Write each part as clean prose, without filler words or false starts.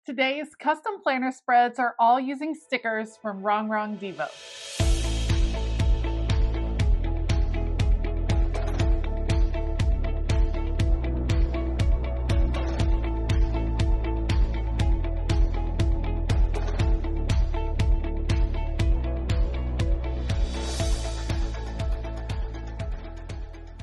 Today's custom planner spreads are all using stickers from Rongrong DeVoe.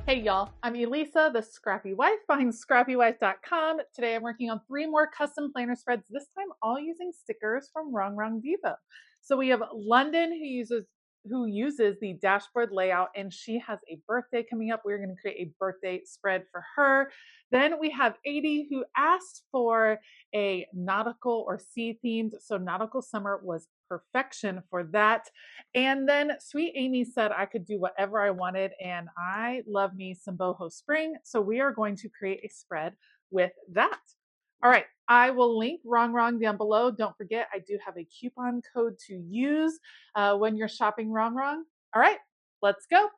Hey y'all, I'm Elisa, the Scrappy Wife behind ScrappyWife.com. Today I'm working on 3 more custom planner spreads, this time all using stickers from Rongrong DeVoe. So we have London who uses the dashboard layout, and she has a birthday coming up. We're going to create a birthday spread for her. Then we have Adi, who asked for a nautical or sea themed, so nautical summer was perfection for that. And then Sweet Amy said I could do whatever I wanted, and I love me some boho spring, so we are going to create a spread with that. All right, I will link Rongrong down below. Don't forget, I do have a coupon code to use when you're shopping Rongrong. All right, let's go.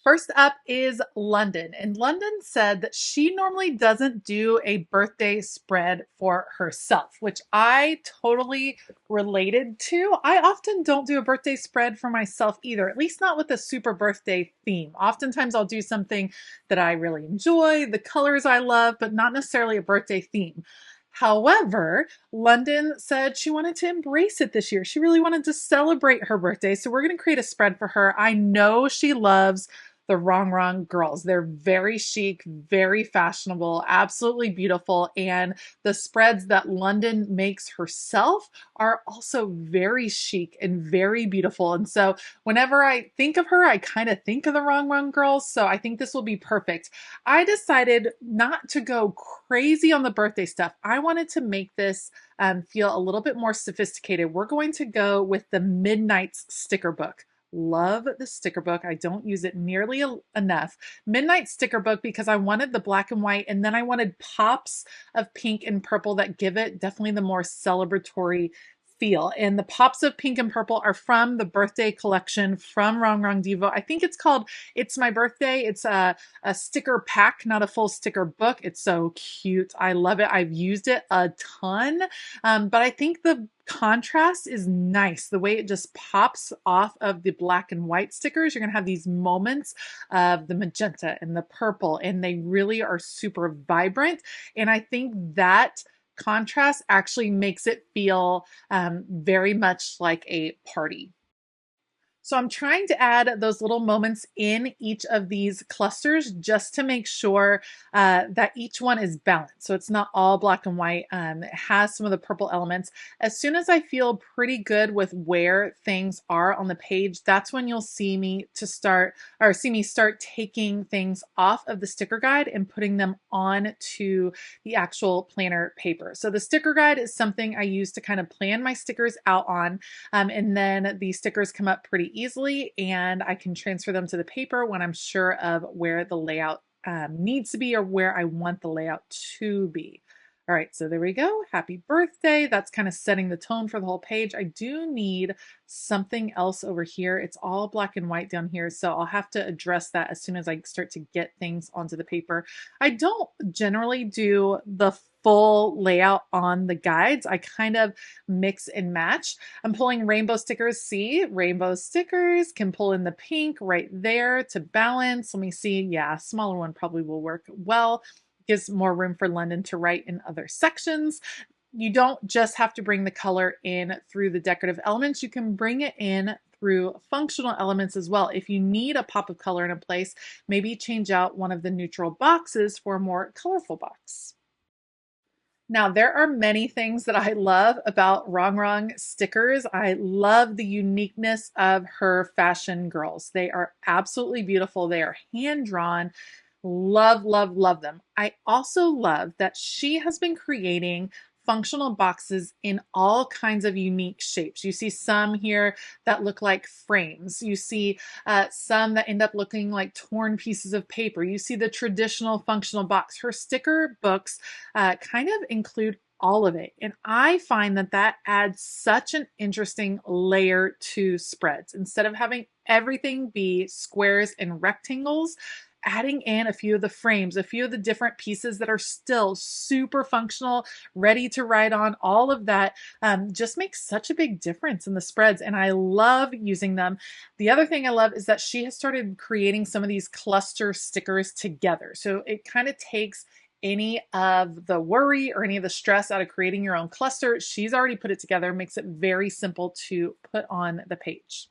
First up is London, and London said that she normally doesn't do a birthday spread for herself, which I totally related to. I often don't do a birthday spread for myself either, at least not with a super birthday theme. Oftentimes I'll do something that I really enjoy, the colors I love, but not necessarily a birthday theme. However, London said she wanted to embrace it this year. She really wanted to celebrate her birthday, so we're going to create a spread for her. I know she loves the Rongrong girls. They're very chic, very fashionable, absolutely beautiful. And the spreads that London makes herself are also very chic and very beautiful. And so whenever I think of her, I kind of think of the Rongrong girls. So I think this will be perfect. I decided not to go crazy on the birthday stuff. I wanted to make this feel a little bit more sophisticated. We're going to go with the Midnight's sticker book. Love the sticker book. I don't use it nearly enough. Midnight sticker book because I wanted the black and white, and then I wanted pops of pink and purple that give it definitely the more celebratory feel. And the pops of pink and purple are from the birthday collection from Rongrong DeVoe. I think it's called It's My Birthday. It's a sticker pack, not a full sticker book. It's so cute. I love it. I've used it a ton, but I think the contrast is nice. The way it just pops off of the black and white stickers, you're going to have these moments of the magenta and the purple, and they really are super vibrant. And I think that contrast actually makes it feel very much like a party. So I'm trying to add those little moments in each of these clusters just to make sure that each one is balanced. So it's not all black and white. It has some of the purple elements. As soon as I feel pretty good with where things are on the page, that's when you'll see me start taking things off of the sticker guide and putting them on to the actual planner paper. So the sticker guide is something I use to kind of plan my stickers out on, and then the stickers come up pretty easily, and I can transfer them to the paper when I'm sure of where the layout needs to be or where I want the layout to be. All right, so there we go. Happy birthday. That's kind of setting the tone for the whole page. I do need something else over here. It's all black and white down here, so I'll have to address that as soon as I start to get things onto the paper. I don't generally do the full layout on the guides. I kind of mix and match. I'm pulling rainbow stickers. See, rainbow stickers can pull in the pink right there to balance. Let me see. Yeah, a smaller one probably will work well. Gives more room for London to write in other sections. You don't just have to bring the color in through the decorative elements. You can bring it in through functional elements as well. If you need a pop of color in a place, maybe change out one of the neutral boxes for a more colorful box. Now, there are many things that I love about Rongrong stickers. I love the uniqueness of her fashion girls. They are absolutely beautiful. They are hand-drawn. Love, love, love them. I also love that she has been creating functional boxes in all kinds of unique shapes. You see some here that look like frames. You see some that end up looking like torn pieces of paper. You see the traditional functional box. Her sticker books kind of include all of it. And I find that that adds such an interesting layer to spreads. Instead of having everything be squares and rectangles, adding in a few of the frames, a few of the different pieces that are still super functional, ready to write on, all of that just makes such a big difference in the spreads. And I love using them. The other thing I love is that she has started creating some of these cluster stickers together. So it kind of takes any of the worry or any of the stress out of creating your own cluster. She's already put it together, makes it very simple to put on the page.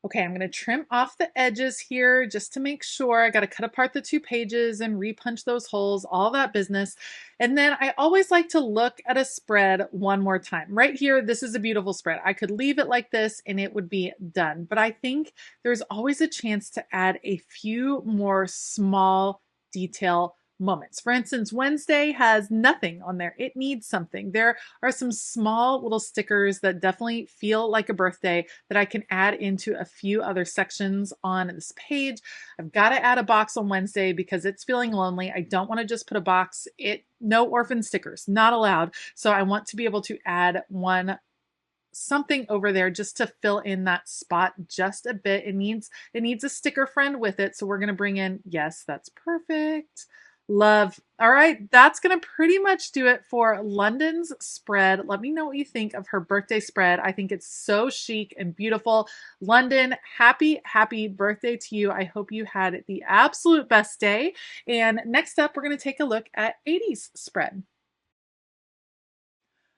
Okay, I'm going to trim off the edges here just to make sure. I got to cut apart the 2 pages and repunch those holes, all that business. And then I always like to look at a spread one more time. Right here, this is a beautiful spread. I could leave it like this and it would be done. But I think there's always a chance to add a few more small detail moments. For instance, Wednesday has nothing on there. It needs something. There are some small little stickers that definitely feel like a birthday that I can add into a few other sections on this page. I've got to add a box on Wednesday because it's feeling lonely. I don't want to just put a box. No orphan stickers, not allowed. So I want to be able to add something over there just to fill in that spot just a bit. It needs a sticker friend with it. So we're going to bring in, yes, that's perfect. Love. All right, that's going to pretty much do it for London's spread. Let me know what you think of her birthday spread. I think it's so chic and beautiful. London, happy birthday to you. I hope you had the absolute best day. And next up, we're going to take a look at 80's spread.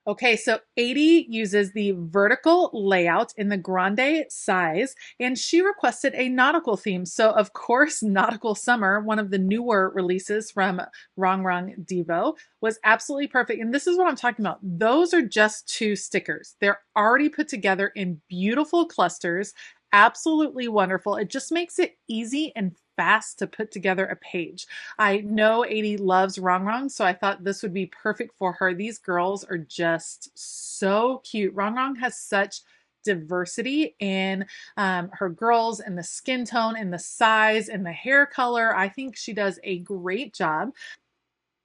Okay, so 80 uses the vertical layout in the grande size, and she requested a nautical theme. So, of course, Nautical Summer, one of the newer releases from Rongrong DeVoe, was absolutely perfect. And this is what I'm talking about. Those are just 2 stickers. They're already put together in beautiful clusters. Absolutely wonderful. It just makes it easy and fast to put together a page. I know 80 loves Rongrong, so I thought this would be perfect for her. These girls are just so cute. Rongrong has such diversity in her girls and the skin tone and the size and the hair color. I think she does a great job.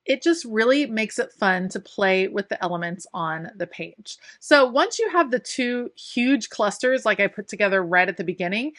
It just really makes it fun to play with the elements on the page. So once you have the 2 huge clusters like I put together right at the beginning,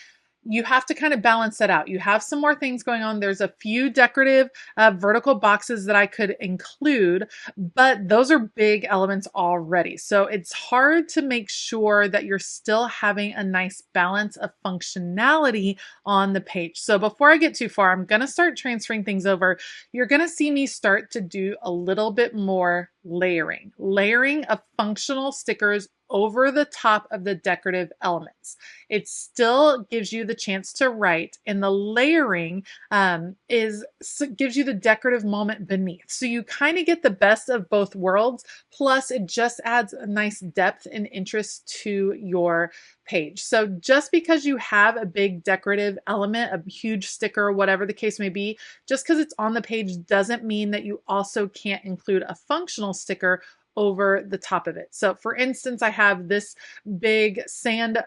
you have to kind of balance that out. You have some more things going on. There's a few decorative vertical boxes that I could include, but those are big elements already. So it's hard to make sure that you're still having a nice balance of functionality on the page. So before I get too far, I'm going to start transferring things over. You're going to see me start to do a little bit more layering of functional stickers over the top of the decorative elements. It still gives you the chance to write, and the layering gives you the decorative moment beneath. So you kind of get the best of both worlds, plus it just adds a nice depth and interest to your page. So just because you have a big decorative element, a huge sticker, whatever the case may be, just because it's on the page doesn't mean that you also can't include a functional sticker over the top of it. So for instance, I have this big sand,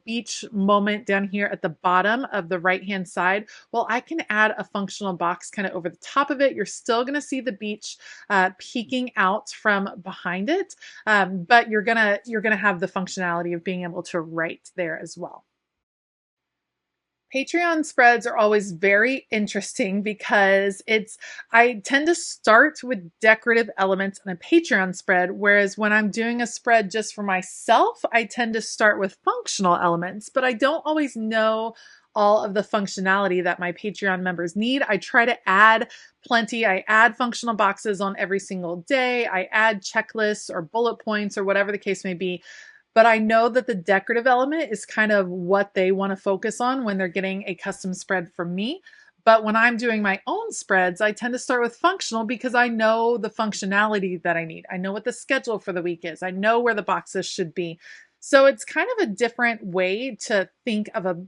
beach moment down here at the bottom of the right-hand side. Well, I can add a functional box kind of over the top of it. You're still going to see the beach peeking out from behind it, but you're gonna have the functionality of being able to write there as well. Patreon spreads are always very interesting because I tend to start with decorative elements in a Patreon spread, whereas when I'm doing a spread just for myself, I tend to start with functional elements, but I don't always know all of the functionality that my Patreon members need. I try to add plenty. I add functional boxes on every single day. I add checklists or bullet points or whatever the case may be. But I know that the decorative element is kind of what they want to focus on when they're getting a custom spread from me. But when I'm doing my own spreads, I tend to start with functional because I know the functionality that I need. I know what the schedule for the week is. I know where the boxes should be. So it's kind of a different way to think of a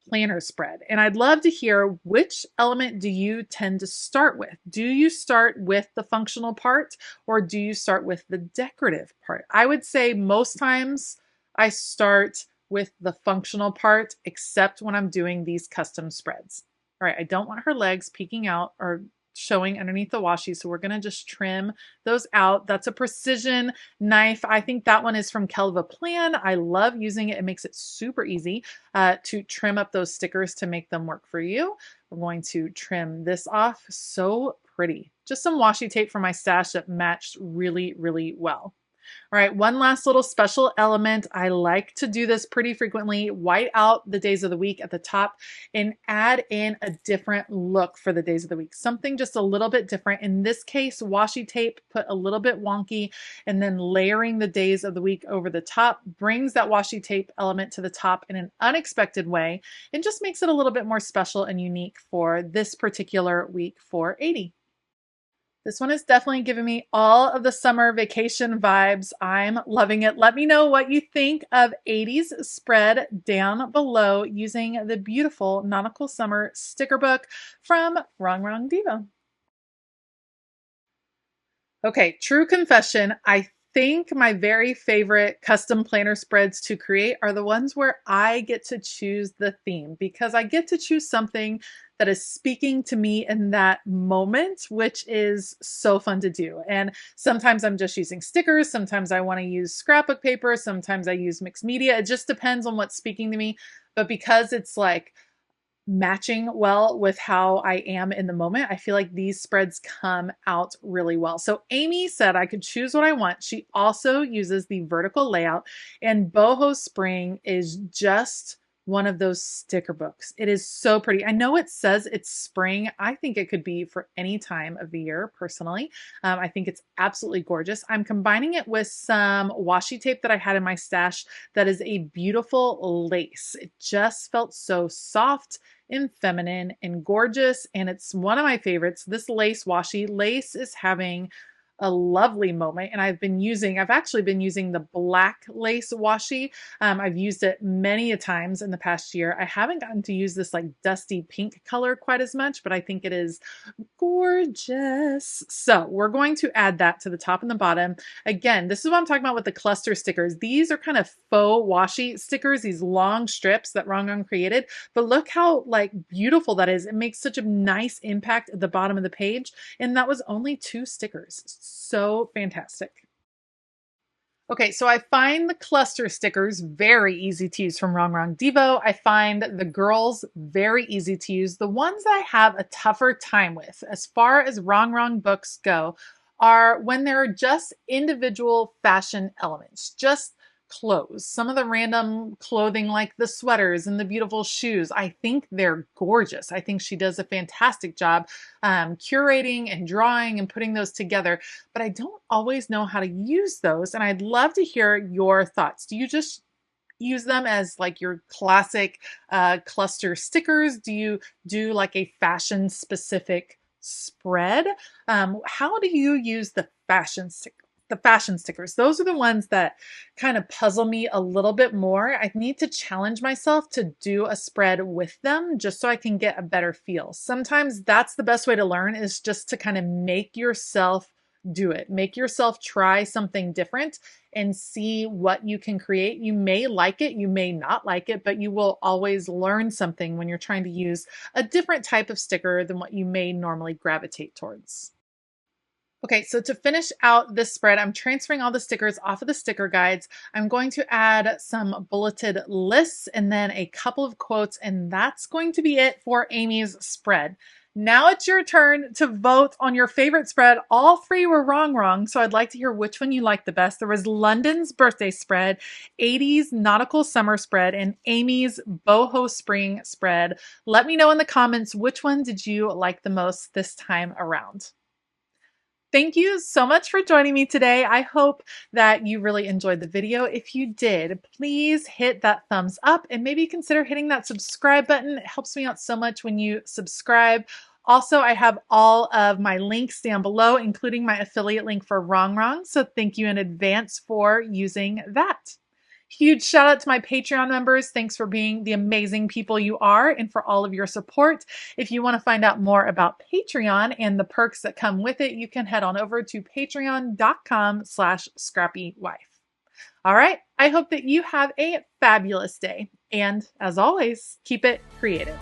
planner spread. And I'd love to hear, which element do you tend to start with? Do you start with the functional part, or do you start with the decorative part? I would say most times I start with the functional part, except when I'm doing these custom spreads. All right, I don't want her legs peeking out or showing underneath the washi, so we're going to just trim those out. That's a precision knife. I think that one is from Kelva Plan. I love using it. It makes it super easy to trim up those stickers to make them work for you. we're going to trim this off. So pretty. Just some washi tape from my stash that matched really, really well. All right, one last little special element. I like to do this pretty frequently. White out the days of the week at the top and add in a different look for the days of the week. Something just a little bit different. In this case, washi tape put a little bit wonky, and then layering the days of the week over the top brings that washi tape element to the top in an unexpected way and just makes it a little bit more special and unique for this particular week for 80. This one is definitely giving me all of the summer vacation vibes. I'm loving it. Let me know what you think of 80s spread down below using the beautiful Nautical Summer sticker book from Rongrong DeVoe. Okay, true confession. I think my very favorite custom planner spreads to create are the ones where I get to choose the theme, because I get to choose something that is speaking to me in that moment, which is so fun to do. And sometimes I'm just using stickers. Sometimes I want to use scrapbook paper. Sometimes I use mixed media. It just depends on what's speaking to me. But because it's like matching well with how I am in the moment, I feel like these spreads come out really well. So Amy said I could choose what I want. She also uses the vertical layout, and Boho Spring is just one of those sticker books. It is so pretty. I know it says it's spring. I think it could be for any time of the year, personally. I think it's absolutely gorgeous. I'm combining it with some washi tape that I had in my stash that is a beautiful lace. It just felt so soft and feminine and gorgeous, and it's one of my favorites. This lace washi. Lace is having a lovely moment, and I've actually been using the black lace washi. I've used it many a times in the past year. I haven't gotten to use this like dusty pink color quite as much, but I think it is gorgeous. So we're going to add that to the top and the bottom. Again, this is what I'm talking about with the cluster stickers. These are kind of faux washi stickers, these long strips that Rongrong created, but look how like beautiful that is. It makes such a nice impact at the bottom of the page, and that was only 2 stickers. So fantastic. Okay, so I find the cluster stickers very easy to use from Rongrong DeVoe. I find the girls very easy to use. The ones that I have a tougher time with, as far as Rongrong books go, are when there are just individual fashion elements, just clothes. Some of the random clothing like the sweaters and the beautiful shoes, I think they're gorgeous. I think she does a fantastic job curating and drawing and putting those together, but I don't always know how to use those, and I'd love to hear your thoughts. Do you just use them as like your classic cluster stickers? Do you do like a fashion specific spread? How do you use the fashion stickers? The fashion stickers, those are the ones that kind of puzzle me a little bit more. I need to challenge myself to do a spread with them just so I can get a better feel. Sometimes that's the best way to learn, is just to kind of make yourself do it. Make yourself try something different and see what you can create. You may like it, you may not like it, but you will always learn something when you're trying to use a different type of sticker than what you may normally gravitate towards. Okay, so to finish out this spread, I'm transferring all the stickers off of the sticker guides. I'm going to add some bulleted lists and then a couple of quotes, and that's going to be it for Amy's spread. Now it's your turn to vote on your favorite spread. All 3 were wrong, so I'd like to hear which one you liked the best. There was London's birthday spread, 80s nautical summer spread, and Amy's boho spring spread. Let me know in the comments which one did you like the most this time around. Thank you so much for joining me today. I hope that you really enjoyed the video. If you did, please hit that thumbs up and maybe consider hitting that subscribe button. It helps me out so much when you subscribe. Also, I have all of my links down below, including my affiliate link for Rongrong. So thank you in advance for using that. Huge shout out to my Patreon members. Thanks for being the amazing people you are and for all of your support. If you want to find out more about Patreon and the perks that come with it, you can head on over to patreon.com/ScrappyWife. All right. I hope that you have a fabulous day. And as always, keep it creative.